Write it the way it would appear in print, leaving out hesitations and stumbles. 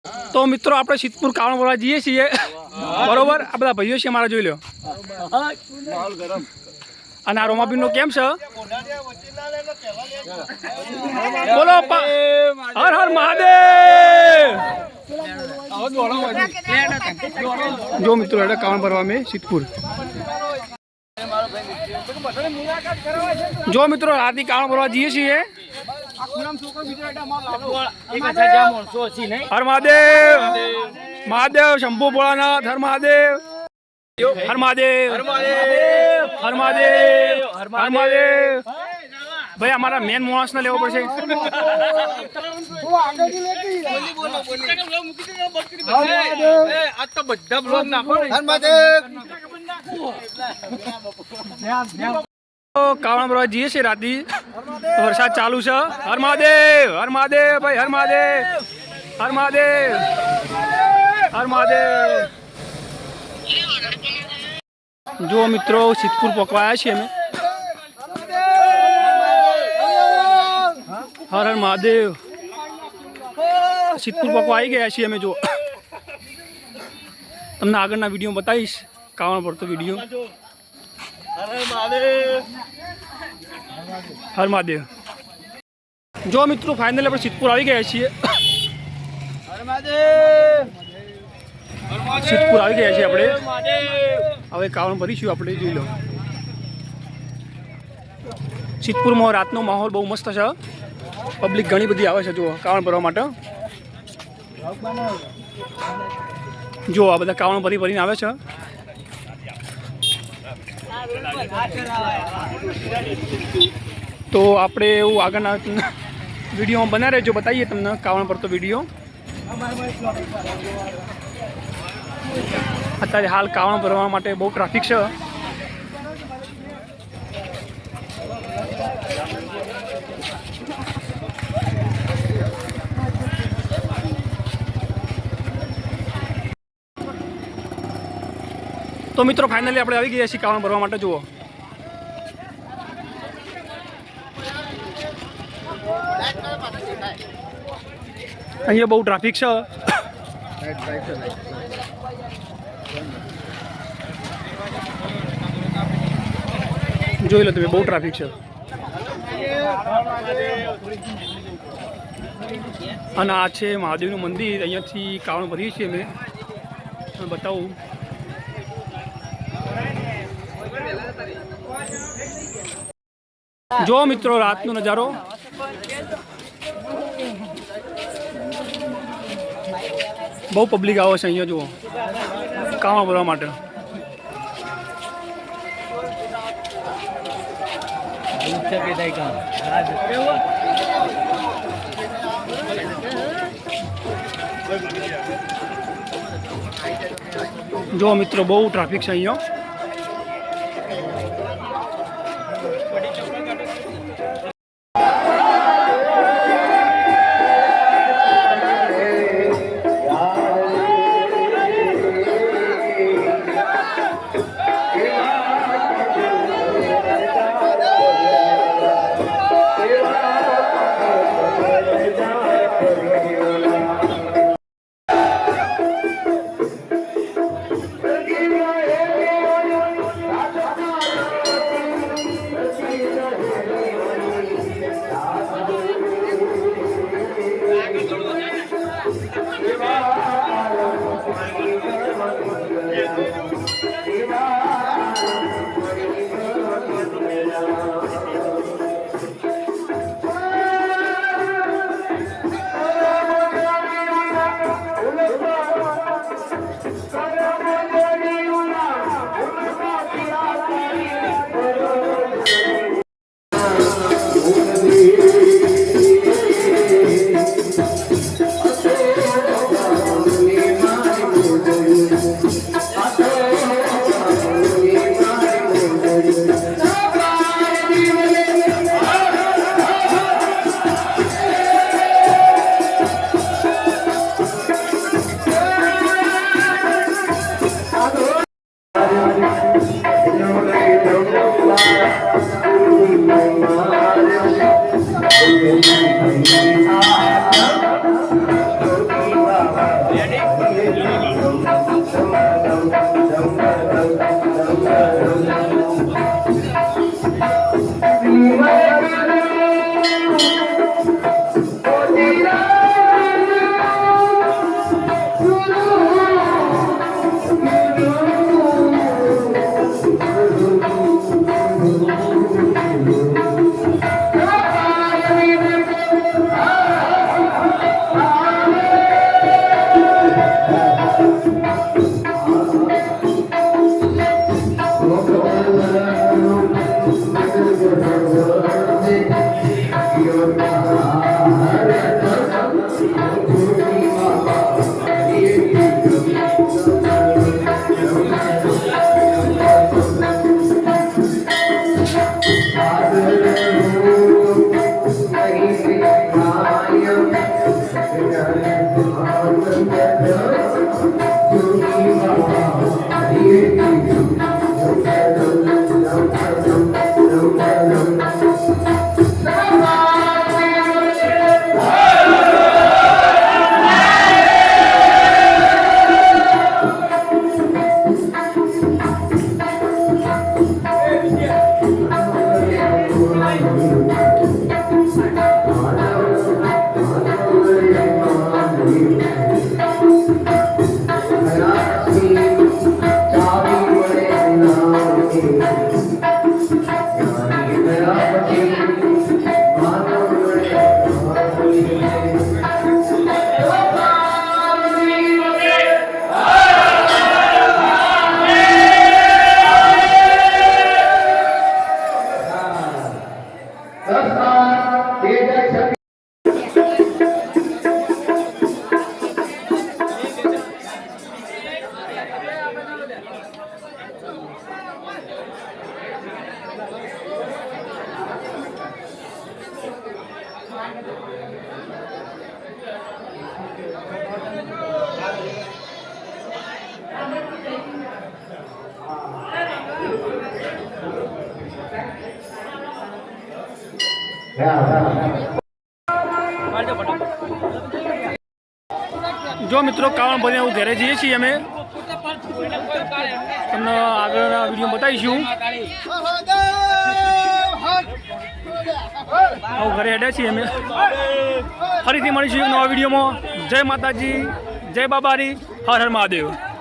તો મિત્રો આપણે સિદ્ધપુર કાવણ ભરવા જઈએ છીએ બરોબર આ બધા ભાઈઓ છે મારા જોઈ લો અને આ રોમાબીન નો કેમ છે બોલો હર હર મહાદેવ જો મિત્રો એટલે કાવણ ભરવા મેં સિદ્ધપુર જો મિત્રો રાતે કાવણ ભરવા જઈએ છીએ હર મહાદેવ મહાદેવ શંભુ ભોળાનાથ હર મહાદેવ હર મહાદેવ હર મહાદેવ હર મહાદેવ ભાઈ અમારા મેન માણસ ને લેવો પડશે કાવણ ભરવા જઈએ છીએ રાતે વરસાદ ચાલુ છે હર મહાદેવ ભાઈ હર મહાદેવ હર મહાદેવ હર મહાદેવ જો મિત્રો સિદ્ધપુર પકવાયા છીએ અમે હર હર મહાદેવ સિદ્ધપુર પકવા આવી ગયા છીએ અમે જો તમને આગળના વિડીયો બતાવીશ કાવણ ભરતો વિડીયો હર મહાદેવ જો મિત્રો ફાઇનલી આપણે સિદ્ધપુર આવી ગયા છીએ સિદ્ધપુર આવી ગયા છીએ આપણે હવે કાવણ ભરીશું આપણે જોઈ લો સિદ્ધપુરમાં રાતનો માહોલ બહુ મસ્ત છે પબ્લિક ઘણી બધી આવે છે જો કાવણ ભરવા માટે જો આ બધા કાવણ ભરીને આવે છે તો આપણે એવું આગળના વિડીયોમાં બના રહેજો બતાવીએ તમને કાવણ ભરતો વિડીયો અત્યારે હાલ કાવણ ભરવા માટે બહુ ટ્રાફિક છે તો મિત્રો ફાઇનલી આપણે આવી ગયા છીએ કાવણ ભરવા માટે જુઓ અહીંયા બહુ ટ્રાફિક છે જોઈ લો તમે બહુ ટ્રાફિક છે અને આ છે મહાદેવનું મંદિર અહીંયાથી કાવણ ભરીએ છીએ અમે બતાવું જો મિત્રો રાતનો નજારો બહુ પબ્લિક આવે છે અહીંયા જુઓ કાવણ ભરવા માટે જો મિત્રો બહુ ટ્રાફિક છે અહીંયા જો મિત્રો કાવણ ભરીને હું ઘરે જઈએ છીએ અમે તમને આગળના વિડીયો બતાવીશું. ઘરે હેડ્યા છીએ અમે. ફરીથી મળીશું એક નવા વિડીયોમાં. જય માતાજી, જય બાબારી, હર હર મહાદેવ.